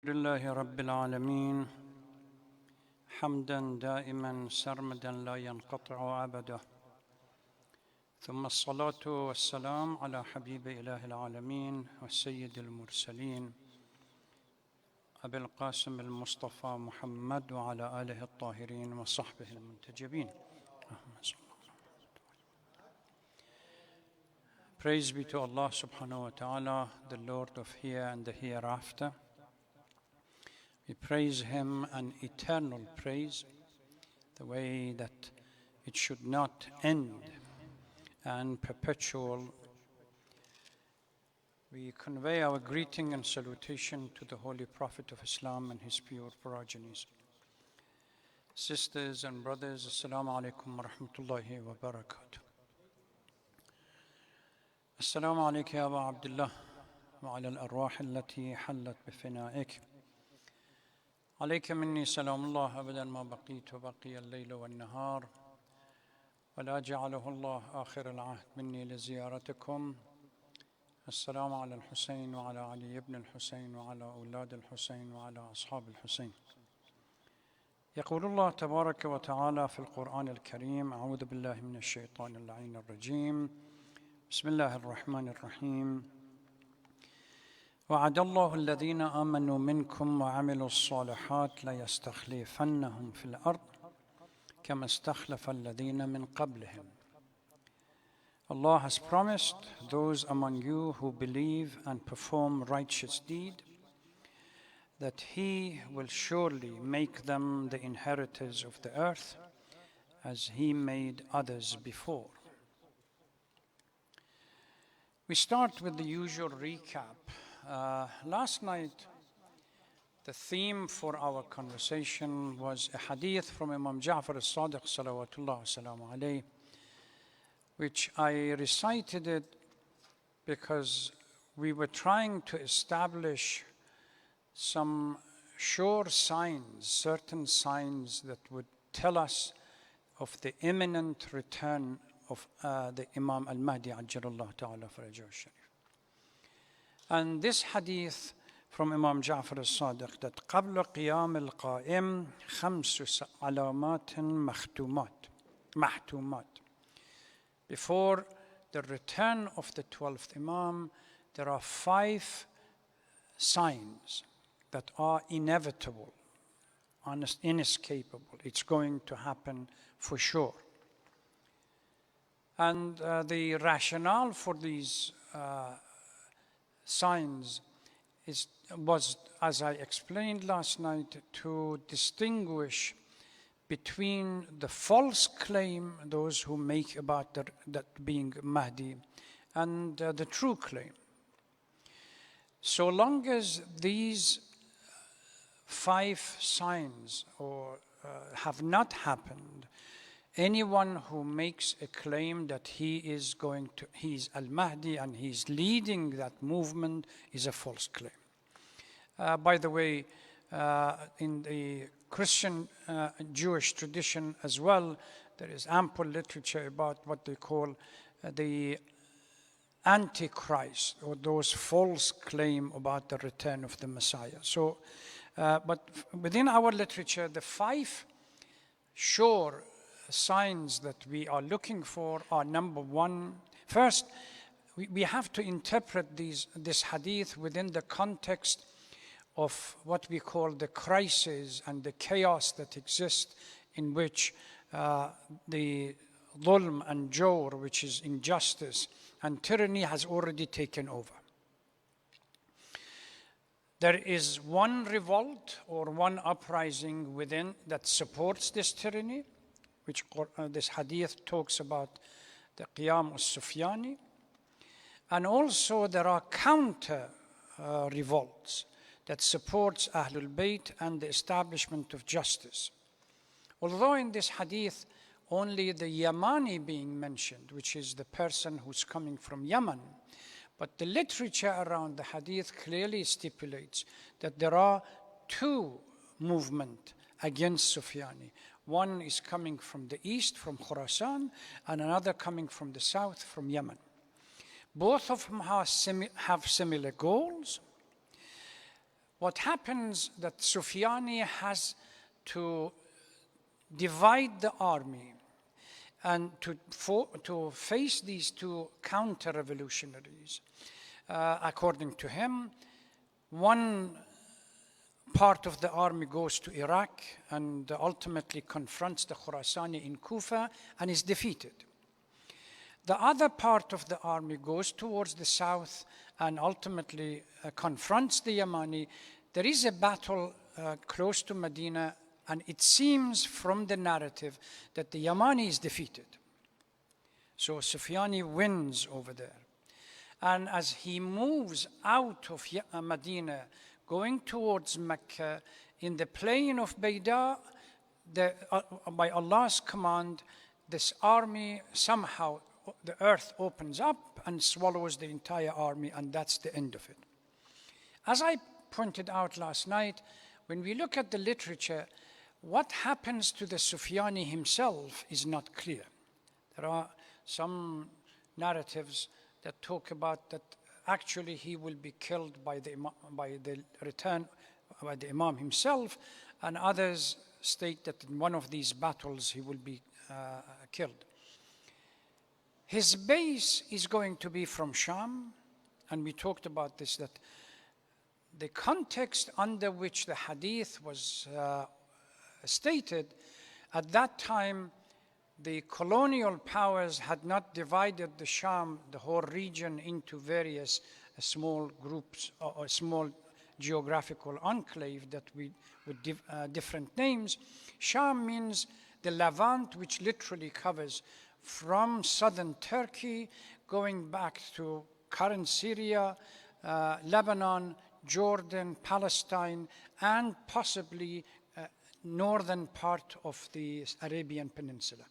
لله رب العالمين حمدا دائما سرمدا لا ينقطع أبدا، ثم الصلاة والسلام على حبيب إله العالمين والسيد المرسلين أبي القاسم المصطفى محمد وعلى آله الطاهرين وصحبه المنتجبين. Praise be to Allah subhanahu wa ta'ala, the Lord of here and the hereafter. We praise Him an eternal praise, the way that it should not end, and perpetual. We convey our greeting and salutation to the Holy Prophet of Islam and his pure progenies. Sisters and brothers, Assalamu alaikum wa rahmatullahi wa barakatuh. Assalamu alaikum ya Aba Abdullah wa ala al-arwah allati hallat bifina'ik. عليك مني سلام الله أبدا ما بقيت وبقي الليل والنهار ولا جعله الله آخر العهد مني لزيارتكم. السلام على الحسين وعلى علي بن الحسين وعلى أولاد الحسين وعلى أصحاب الحسين. يقول الله تبارك وتعالى في القرآن الكريم: أعوذ بالله من الشيطان اللعين الرجيم، بسم الله الرحمن الرحيم. وعد الله الذين آمنوا منكم وعملوا الصالحات ليستخلفنهم في الأرض كما استخلف الذين من قبلهم. Allah has promised those among you who believe and perform righteous deed that He will surely make them the inheritors of the earth as He made others before. We start with the usual recap. Last night, the theme for our conversation was a hadith from Imam Ja'far al-Sadiq salawatullah salamu alayhi, which I recited it because we were trying to establish some sure signs, certain signs that would tell us of the imminent return of the Imam al-Mahdi ajjalallahu ta'ala farajahu sharif. And this hadith from Imam Ja'far al-Sadiq, that قبل قيام القائم خمس علامات محتومات. Before the return of the 12th Imam, there are 5 signs that are inevitable, inescapable. It's going to happen for sure. And the rationale for these signs was, as I explained last night, to distinguish between the false claim, those who make about that being Mahdi, and the true claim. So long as these 5 signs have not happened, anyone who makes a claim that he's Al-Mahdi and he's leading that movement is a false claim. By the way, in the Christian Jewish tradition as well, there is ample literature about what they call the Antichrist, or those false claims about the return of the Messiah. So, but within our literature, the 5 sure signs that we are looking for are: number 1, first, we have to interpret this hadith within the context of what we call the crisis and the chaos that exists, in which the dhulm and jawr, which is injustice and tyranny, has already taken over. There is one revolt or one uprising within that supports this tyranny, which this hadith talks about, the Qiyam al-Sufyani. And also there are counter revolts that supports Ahlul Bayt and the establishment of justice. Although in this hadith only the Yamani being mentioned, which is the person who's coming from Yemen, but the literature around the hadith clearly stipulates that there are 2 movements against Sufyani. One is coming from the east, from Khurasan, and another coming from the south, from Yemen. Both of them have similar goals. what happens that Sufyani has to divide the army and to face these two counter-revolutionaries. According to him, one part of the army goes to Iraq and ultimately confronts the Khurasani in Kufa and is defeated. The other part of the army goes towards the south and ultimately confronts the Yamani. There is a battle close to Medina, and it seems from the narrative that the Yamani is defeated. So Sufyani wins over there. And as he moves out of Medina, going towards Mecca, in the plain of Bayda, by Allah's command, this army somehow, the earth opens up and swallows the entire army, and that's the end of it. As I pointed out last night, when we look at the literature, what happens to the Sufyani himself is not clear. There are some narratives that talk about that actually he will be killed by the Imam himself, and others state that in one of these battles he will be killed. His base is going to be from Sham, and we talked about this, that the context under which the hadith was stated, at that time the colonial powers had not divided the Sham, the whole region, into various small groups or small geographical enclave that we would give different names. Sham means the Levant, which literally covers from southern Turkey, going back to current Syria, Lebanon, Jordan, Palestine, and possibly northern part of the Arabian Peninsula.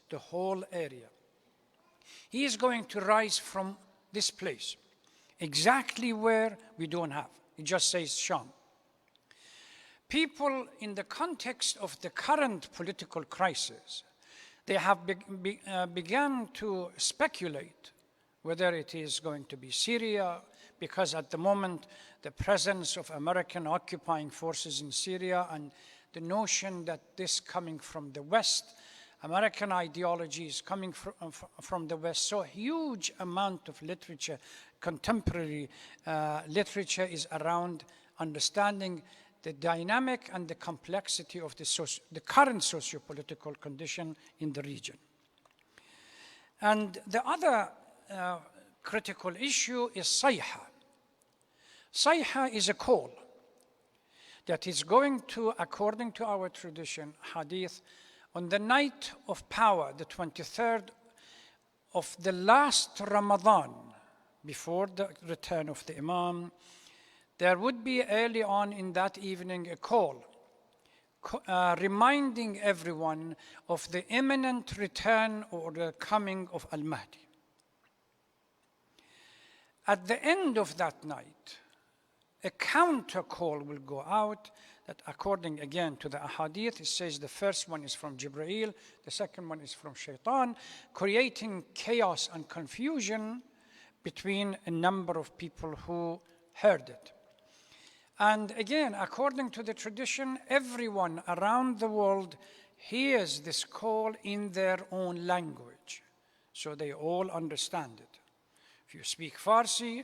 The whole area. He is going to rise from this place. Exactly where, we don't have. It just says Sham. People, in the context of the current political crisis, they have begun to speculate whether it is going to be Syria, because at the moment the presence of American occupying forces in Syria and the notion that this coming from the West, American ideology is coming from the West. So a huge amount of literature, contemporary literature, is around understanding the dynamic and the complexity of the current socio-political condition in the region. And the other critical issue is Sayha. Sayha is a call that is going to, according to our tradition, hadith, on the night of power, the 23rd of the last Ramadan, before the return of the Imam, there would be early on in that evening a call reminding everyone of the imminent return or the coming of Al-Mahdi. At the end of that night, a counter call will go out that, according again to the ahadith, it says the first one is from Jibreel, the second one is from Shaitan, creating chaos and confusion between a number of people who heard it. And again, according to the tradition, everyone around the world hears this call in their own language, so they all understand it. If you speak Farsi,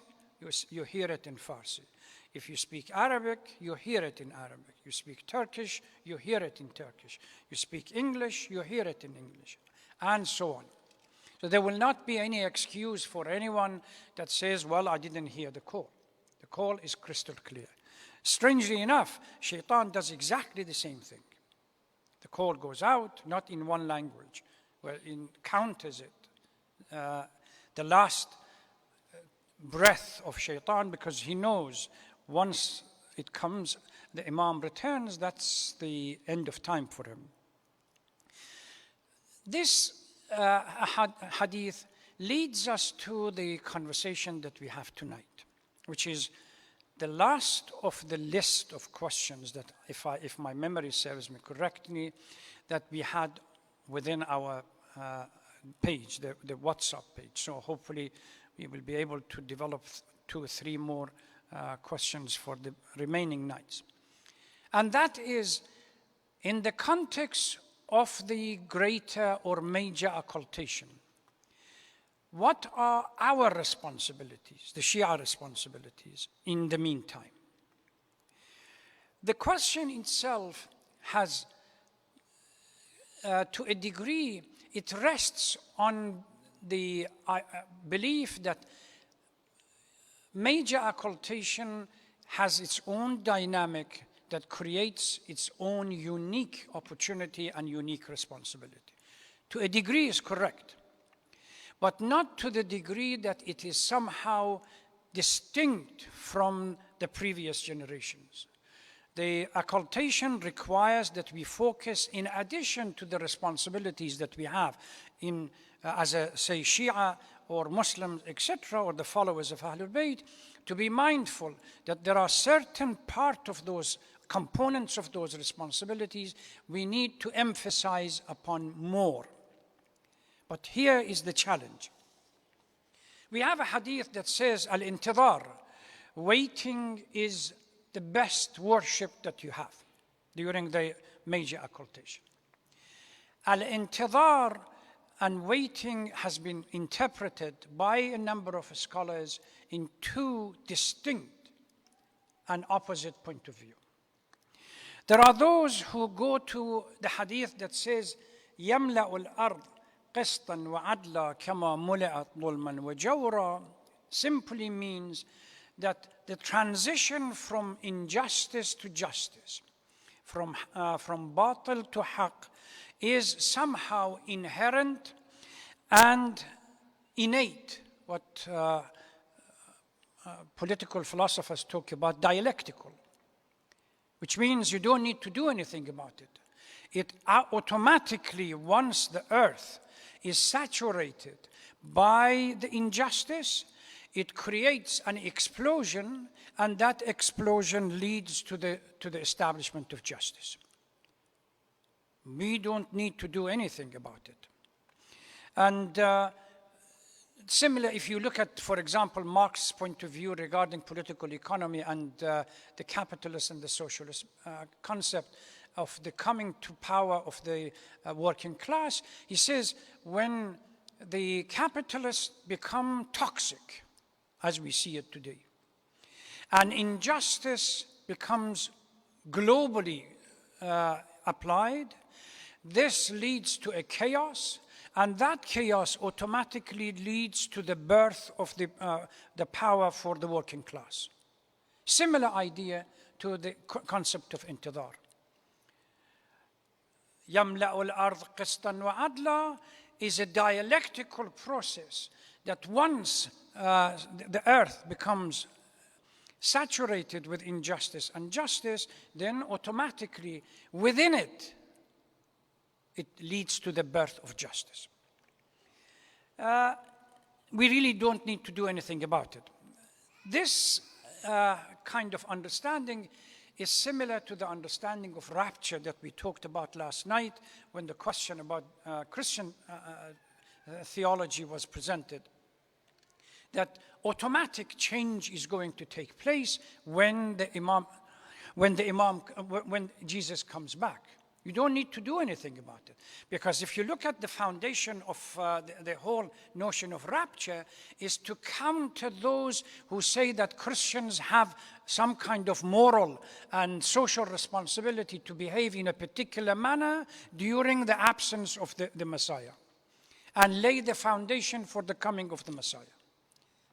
you hear it in Farsi. If you speak Arabic, you hear it in Arabic. You speak Turkish, you hear it in Turkish. You speak English, you hear it in English, and so on. So there will not be any excuse for anyone that says, well, I didn't hear the call. The call is crystal clear. Strangely enough, Shaitan does exactly the same thing. The call goes out, not in one language, where it counters it. The last breath of Shaitan, because he knows once it comes, the Imam returns, that's the end of time for him. This hadith leads us to the conversation that we have tonight, which is the last of the list of questions that, if my memory serves me correctly, that we had within our page, the WhatsApp page. So hopefully we will be able to develop 2 or 3 more questions for the remaining nights. And that is, in the context of the greater or major occultation, what are our responsibilities, the Shia responsibilities, in the meantime? The question itself has, to a degree, it rests on the belief that major occultation has its own dynamic that creates its own unique opportunity and unique responsibility. To a degree is correct, but not to the degree that it is somehow distinct from the previous generations. The occultation requires that we focus, in addition to the responsibilities that we have in, as a, say, Shia or Muslims, etc., or the followers of Ahlul Bayt, to be mindful that there are certain part of those components of those responsibilities we need to emphasize upon more. But here is the challenge. We have a hadith that says, al-intidhar, waiting is the best worship that you have during the major occultation. Al-intidhar and waiting has been interpreted by a number of scholars in two distinct and opposite point of view. There are those who go to the hadith that says, يَمْلَأُ الْأَرْض قِسْطًا وَعَدْلًا كَمَا مُلِئَتْ ظُلْمًا وَجَوْرًا, simply means that the transition from injustice to justice, from batil to haqq, is somehow inherent and innate, what political philosophers talk about, dialectical, which means you don't need to do anything about it. It automatically, once the earth is saturated by the injustice, it creates an explosion, and that explosion leads to the establishment of justice. We don't need to do anything about it. And similar, if you look at, for example, Marx's point of view regarding political economy and the capitalist and the socialist concept of the coming to power of the working class, he says when the capitalists become toxic, as we see it today, and injustice becomes globally applied, this leads to a chaos, and that chaos automatically leads to the birth of the power for the working class. Similar idea to the concept of intidhar. يَمْلَأُ الْأَرْض قِسْطًا وَعَدْلًا is a dialectical process that once the earth becomes saturated with injustice and justice, then automatically within it, it leads to the birth of justice. We really don't need to do anything about it. This kind of understanding is similar to the understanding of rapture that we talked about last night when the question about Christian theology was presented. That automatic change is going to take place when Jesus comes back. You don't need to do anything about it. Because if you look at the foundation of the whole notion of rapture, is to counter those who say that Christians have some kind of moral and social responsibility to behave in a particular manner during the absence of the Messiah, and lay the foundation for the coming of the Messiah.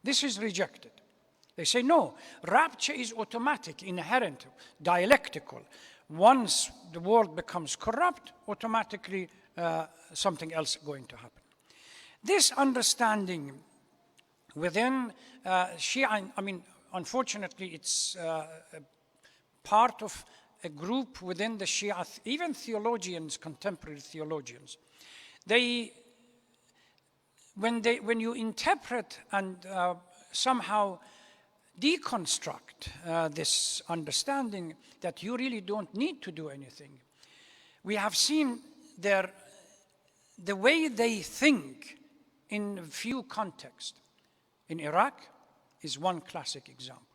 This is rejected. They say, no, rapture is automatic, inherent, dialectical. Once the world becomes corrupt, automatically something else is going to happen. This understanding within Shia, I mean, unfortunately, it's part of a group within the Shia, even theologians, contemporary theologians. When you interpret and somehow deconstruct this understanding that you really don't need to do anything, we have seen the way they think in a few contexts. In Iraq is one classic example.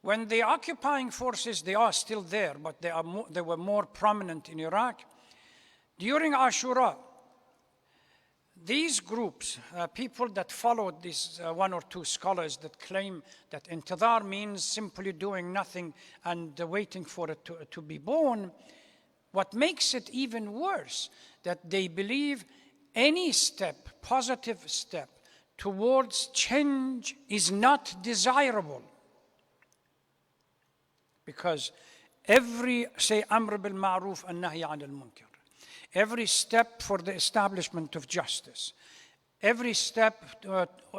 When the occupying forces, they are still there, but they were more prominent in Iraq. During Ashura, these groups, people that followed these one or two scholars that claim that intidar means simply doing nothing and waiting for it to be born, what makes it even worse, that they believe any step, positive step, towards change is not desirable. Because every, say, Amr bil Ma'ruf and Nahy anil Munkar, every step for the establishment of justice, every step,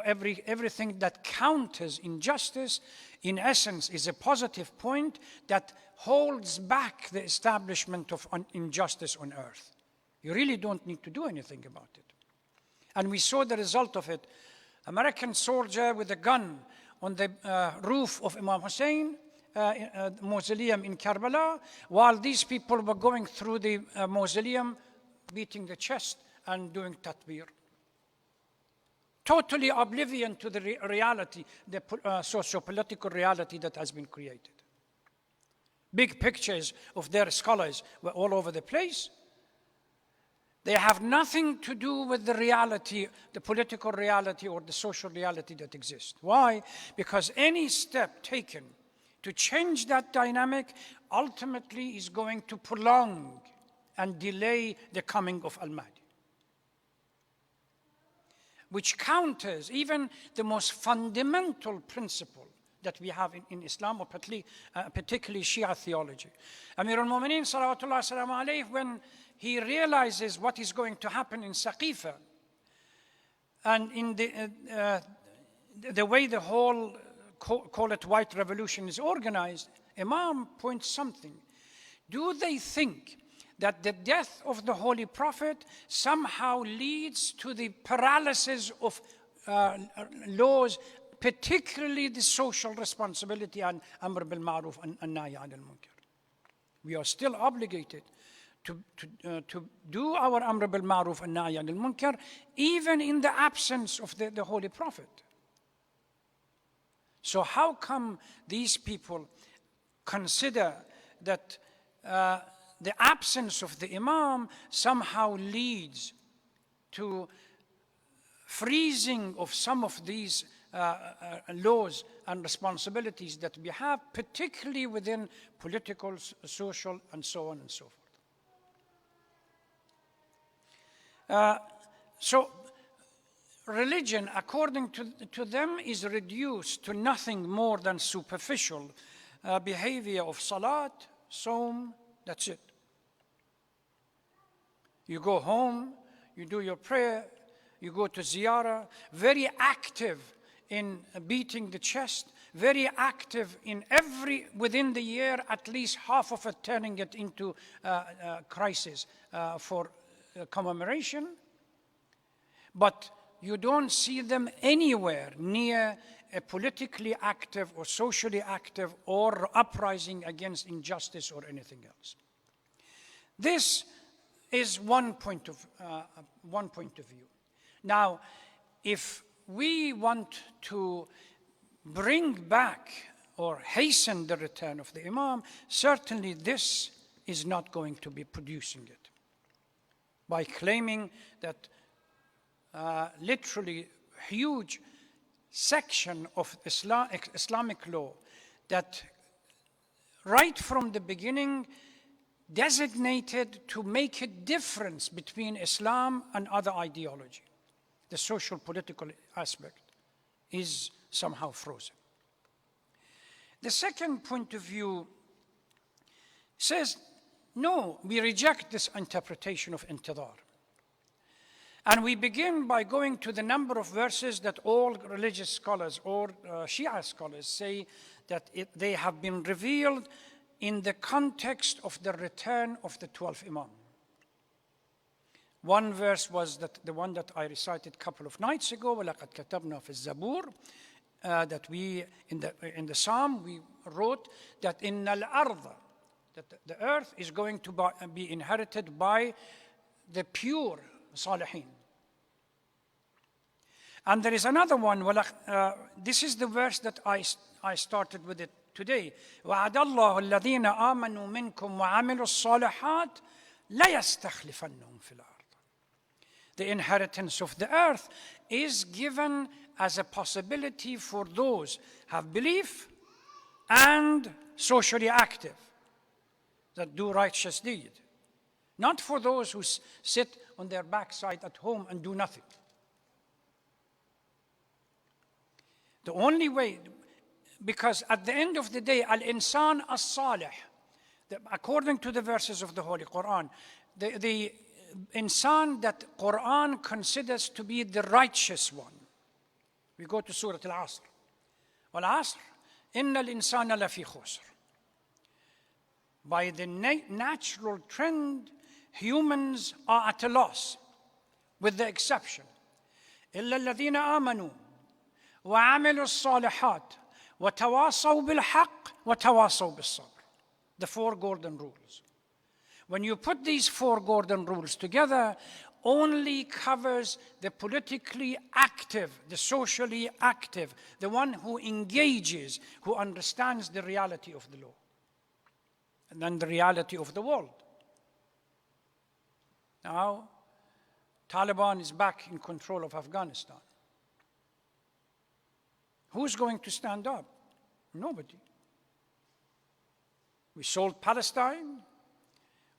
everything that counters injustice, in essence, is a positive point that holds back the establishment of injustice on earth. You really don't need to do anything about it. And we saw the result of it. American soldier with a gun on the roof of Imam Hussein mausoleum in Karbala, while these people were going through the mausoleum, beating the chest and doing takbir. Totally oblivion to the reality, the socio-political reality that has been created. Big pictures of their scholars were all over the place. They have nothing to do with the reality, the political reality or the social reality that exists. Why? Because any step taken to change that dynamic ultimately is going to prolong and delay the coming of Al-Mahdi, which counters even the most fundamental principle that we have in Islam, or particularly Shia theology. Amir al-Mu'mineen, salawatullah salamu alayhi, when he realizes what is going to happen in Saqifa, and in the way the whole, call it white revolution, is organized, Imam points something. Do they think that the death of the Holy Prophet somehow leads to the paralysis of laws, particularly the social responsibility and Amr bil Ma'ruf and Nahy anil Munkar? We are still obligated to do our Amr bil Ma'ruf and Nahy anil Munkar, even in the absence of the Holy Prophet. So how come these people consider that the absence of the Imam somehow leads to freezing of some of these laws and responsibilities that we have, particularly within political, social, and so on and so forth? So religion, according to them, is reduced to nothing more than superficial behavior of salat, sawm, that's it. You go home, you do your prayer, you go to ziyarah, very active in beating the chest, very active in within the year, at least half of it turning it into crisis for commemoration. But you don't see them anywhere near a politically active or socially active or uprising against injustice or anything else. This is one point of view. Now, if we want to bring back or hasten the return of the Imam, certainly this is not going to be producing it. By claiming that literally huge section of Islamic law that right from the beginning designated to make a difference between Islam and other ideology, the social political aspect, is somehow frozen. The second point of view says, no, we reject this interpretation of intidar. And we begin by going to the number of verses that all religious scholars or Shia scholars say that they have been revealed in the context of the return of the 12th Imam. One verse was the one that I recited a couple of nights ago, وَلَقَدْ كَتَبْنَا فِي الزَّبُورِ, that we, in the Psalm, we wrote that إِنَّ الْأَرْضَ, that the earth is going to be inherited by the pure Salihin. And there is another one, this is the verse that I started with it today. وَعَدَ اللَّهُ الَّذِينَ آمَنُوا مِنْكُمْ وَعَمِلُوا الصَّالِحَاتِ لَيَسْتَخْلِفَنَّهُمْ فِي الْأَرْضِ. The inheritance of the earth is given as a possibility for those who have belief and socially active, that do righteous deed. Not for those who sit on their backside at home and do nothing. The only way, because at the end of the day, al-insan as-salih, according to the verses of the Holy Quran, the insan that Quran considers to be the righteous one. We go to Surah Al-Asr. Wal-Asr, inna al-insana lafi khusr. By the natural trend, humans are at a loss, with the exception. إِلَّا الَّذِينَ آمَنُوا وَعَمِلُوا الصَّالِحَاتِ وَتَوَاصَوْا بِالْحَقِّ وَتَوَاصَوْا بِالصَّبْرِ. The four golden rules. When you put these four golden rules together, only covers the politically active, the socially active, the one who engages, who understands the reality of the law, and then the reality of the world. Now, Taliban is back in control of Afghanistan. Who's going to stand up? Nobody. We sold Palestine.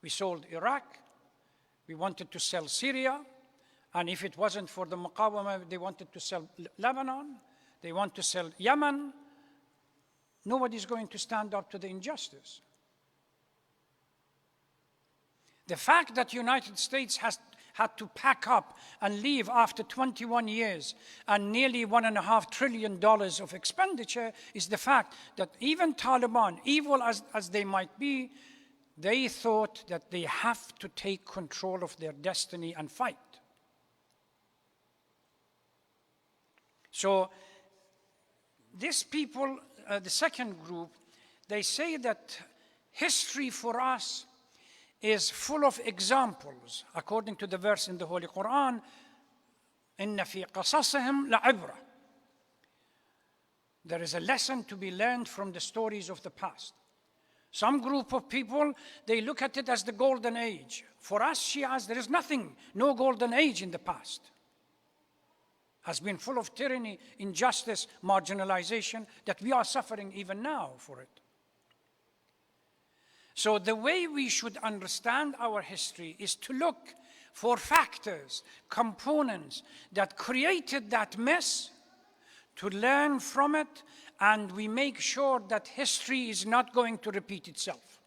We sold Iraq. We wanted to sell Syria. And if it wasn't for the Muqawama, they wanted to sell Lebanon. They want to sell Yemen. Nobody's going to stand up to the injustice. The fact that the United States has had to pack up and leave after 21 years and nearly $1.5 trillion of expenditure is the fact that even Taliban, evil as they might be, they thought that they have to take control of their destiny and fight. So these people, the second group, they say that history for us is full of examples, according to the verse in the Holy Quran, إِنَّ فِي قَصَصِهِمْ لَعِبْرَةً. There is a lesson to be learned from the stories of the past. Some group of people, they look at it as the golden age. For us Shias, there is nothing, no golden age in the past. Has been full of tyranny, injustice, marginalization, that we are suffering even now for it. So the way we should understand our history is to look for factors, components that created that mess, to learn from it, and we make sure that history is not going to repeat itself.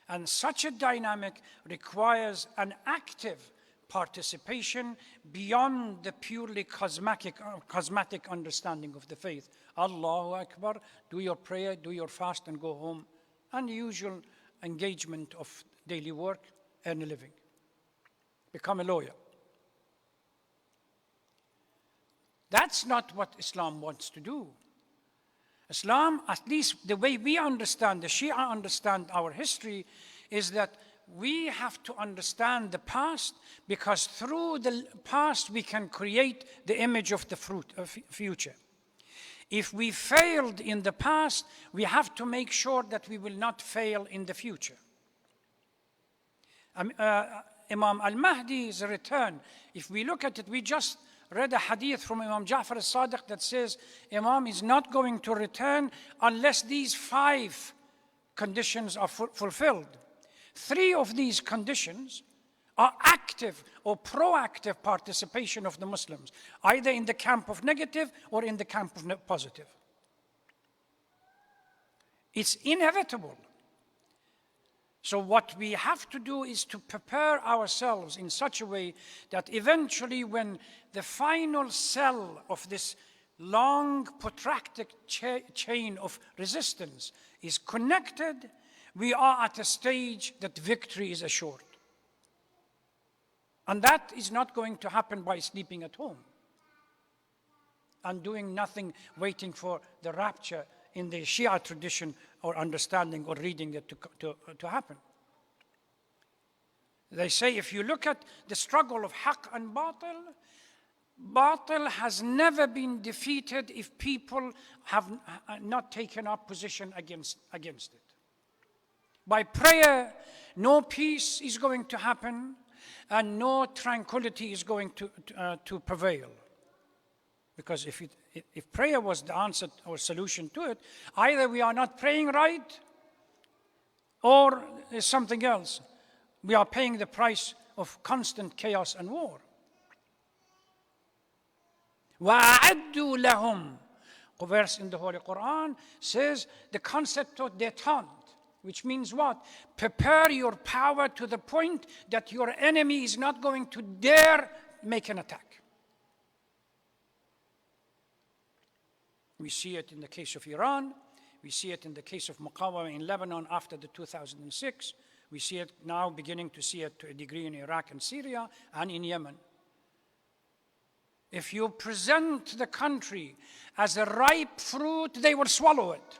And such a dynamic requires an active participation beyond the purely cosmetic understanding of the faith. Allahu Akbar, do your prayer, do your fast, and go home. Unusual engagement of daily work, earn a living. Become a lawyer. That's not what Islam wants to do. Islam, at least the way we understand, the Shia understand our history, is that we have to understand the past, because through the past we can create the image of the future. If we failed in the past, we have to make sure that we will not fail in the future. Imam al-Mahdi's return, if we look at it, we just read a hadith from Imam Ja'far al-Sadiq that says Imam is not going to return unless these 5 conditions are fulfilled. 3 of these conditions are active or proactive participation of the Muslims, either in the camp of negative or in the camp of positive. It's inevitable. So what we have to do is to prepare ourselves in such a way that eventually, when the final cell of this long, protracted chain of resistance is connected, we are at a stage that victory is assured. And that is not going to happen by sleeping at home and doing nothing, waiting for the rapture in the Shia tradition or understanding or reading it to happen. They say if you look at the struggle of haqq and batil, Batil has never been defeated if people have not taken up position against it. By prayer, no peace is going to happen and no tranquility is going to prevail. Because if prayer was the answer or solution to it, either we are not praying right or there's something else. We are paying the price of constant chaos and war. وَأَعَدُّوا لَهُمْ. A verse in the Holy Quran says the concept of détente, which means what? Prepare your power to the point that your enemy is not going to dare make an attack. We see it in the case of Iran. We see it in the case of Muqawama in Lebanon after the 2006. We see it now, beginning to see it to a degree in Iraq and Syria and in Yemen. If you present the country as a ripe fruit, they will swallow it.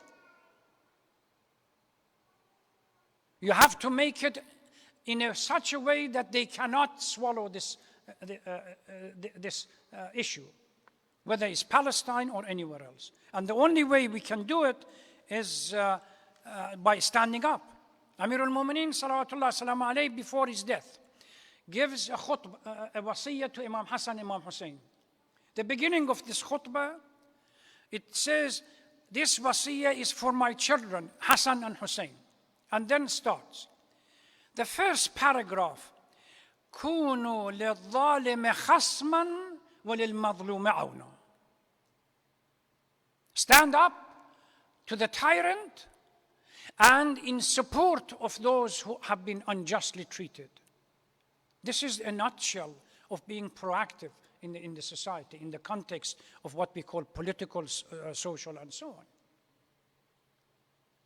You have to make it in such a way that they cannot swallow this issue, whether it's Palestine or anywhere else. And the only way we can do it is by standing up. Amir al-Mu'mineen, salawatullah salamu alayhi, before his death, gives a khutbah, a wasiyah to Imam Hassan, Imam Hussein. The beginning of this khutbah, it says, this wasiyah is for my children, Hassan and Hussein. And then starts. The first paragraph, كونوا للظالم خصما وللمظلوم عونا. Stand up to the tyrant and in support of those who have been unjustly treated. This is a nutshell of being proactive in the society, in the context of what we call political, social, and so on.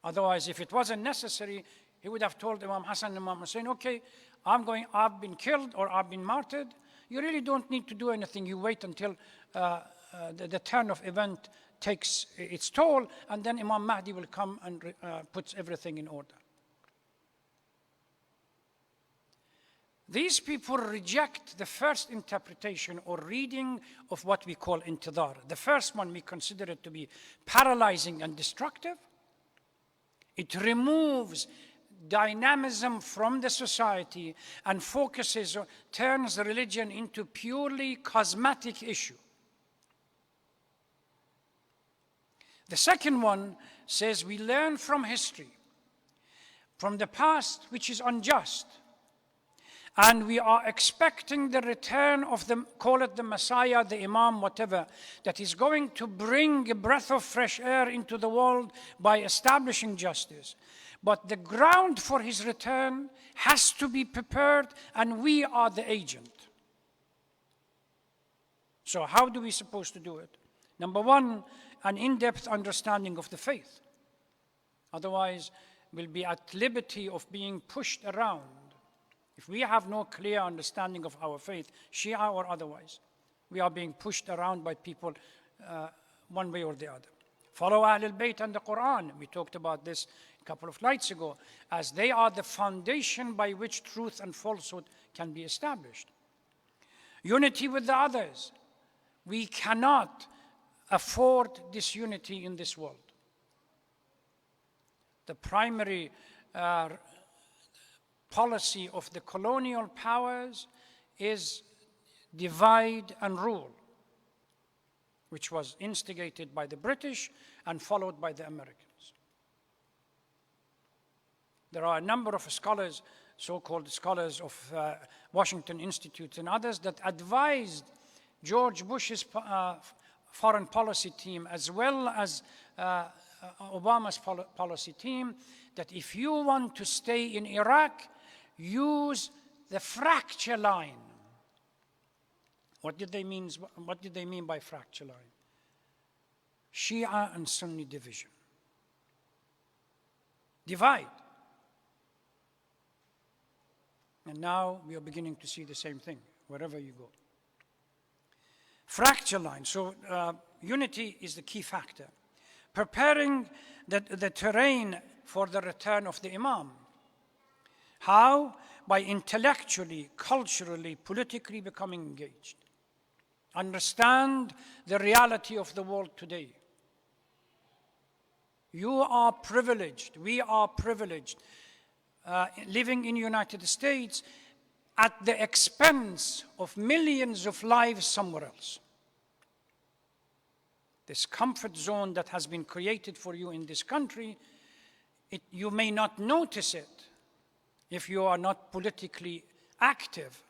Otherwise, if it wasn't necessary, he would have told Imam Hassan and Imam Hussein, okay, I've been killed or I've been martyred. You really don't need to do anything. You wait until the turn of event takes its toll, and then Imam Mahdi will come and puts everything in order. These people reject the first interpretation or reading of what we call intidar. The first one we consider it to be paralyzing and destructive. It removes dynamism from the society and turns religion into purely cosmetic issue. The second one says we learn from history, from the past, which is unjust, and we are expecting the return of call it the Messiah, the Imam, whatever, that is going to bring a breath of fresh air into the world by establishing justice. But the ground for his return has to be prepared, and we are the agent. So how do we supposed to do it? Number one, an in-depth understanding of the faith. Otherwise, we'll be at liberty of being pushed around. If we have no clear understanding of our faith, Shia or otherwise, we are being pushed around by people one way or the other. Follow Ahl al-Bayt and the Quran. We talked about this a couple of nights ago, as they are the foundation by which truth and falsehood can be established. Unity with the others. We cannot afford disunity in this world. The primary policy of the colonial powers is divide and rule, which was instigated by the British and followed by the Americans. There are a number of scholars, so-called scholars of Washington Institute and others, that advised George Bush's foreign policy team, as well as Obama's policy team, that if you want to stay in Iraq, use the fracture line. What did they mean by fracture line? Shia and Sunni division. Divide. And now we are beginning to see the same thing wherever you go. Fracture line. So unity is the key factor. Preparing the terrain for the return of the Imam. How? By intellectually, culturally, politically becoming engaged. Understand the reality of the world today. You are privileged, we are privileged, living in the United States at the expense of millions of lives somewhere else. This comfort zone that has been created for you in this country, you may not notice it if you are not politically active.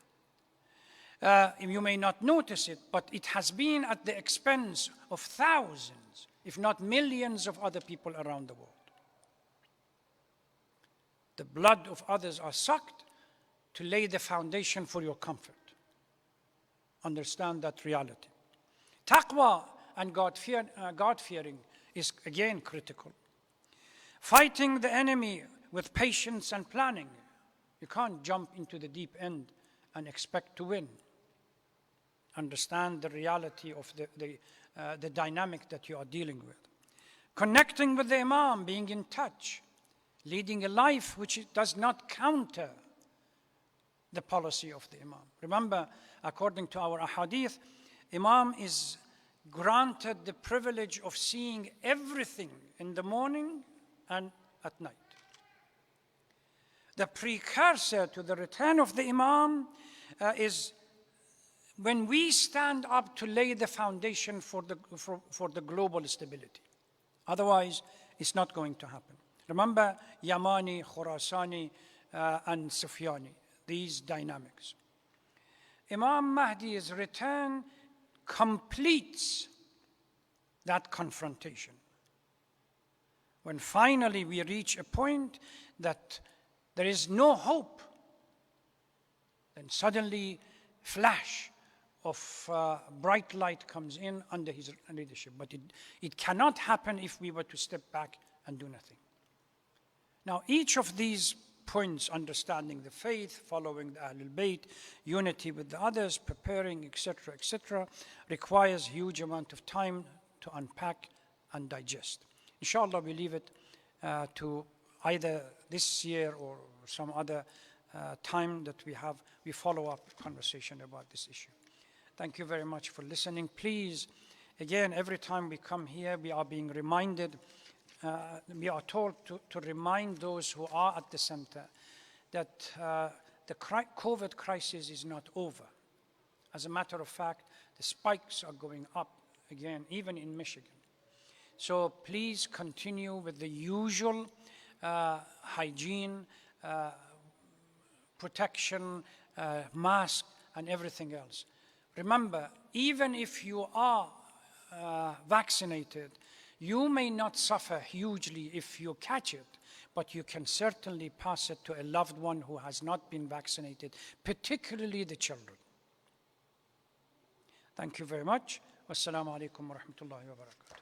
You may not notice it, but it has been at the expense of thousands, if not millions of other people around the world. The blood of others are sucked to lay the foundation for your comfort. Understand that reality. Taqwa and God-fearing is again critical. Fighting the enemy with patience and planning. You can't jump into the deep end and expect to win. Understand the reality of the dynamic that you are dealing with. Connecting with the Imam, being in touch, leading a life which does not counter the policy of the Imam. Remember, according to our ahadith, Imam is granted the privilege of seeing everything in the morning and at night. The precursor to the return of the Imam is when we stand up to lay the foundation for the global stability. Otherwise, it's not going to happen. Remember Yamani, Khurasani, and Sufyani, these dynamics. Imam Mahdi's return completes that confrontation. When finally we reach a point that there is no hope, then suddenly flash of bright light comes in under his leadership. But it cannot happen if we were to step back and do nothing. Now, each of these points, understanding the faith, following the Ahlul Bayt, unity with the others, preparing, etc., requires huge amount of time to unpack and digest. Inshallah, we leave it to either this year or some other time that we follow up conversation about this issue. Thank you very much for listening. Please, again, every time we come here, we are being reminded, we are told to remind those who are at the center that the COVID crisis is not over. As a matter of fact, the spikes are going up again, even in Michigan. So please continue with the usual hygiene, protection, mask, and everything else. Remember, even if you are vaccinated, you may not suffer hugely if you catch it, but you can certainly pass it to a loved one who has not been vaccinated, particularly the children. Thank you very much. Wassalamu alaikum wa rahmatullahi wa barakatuh.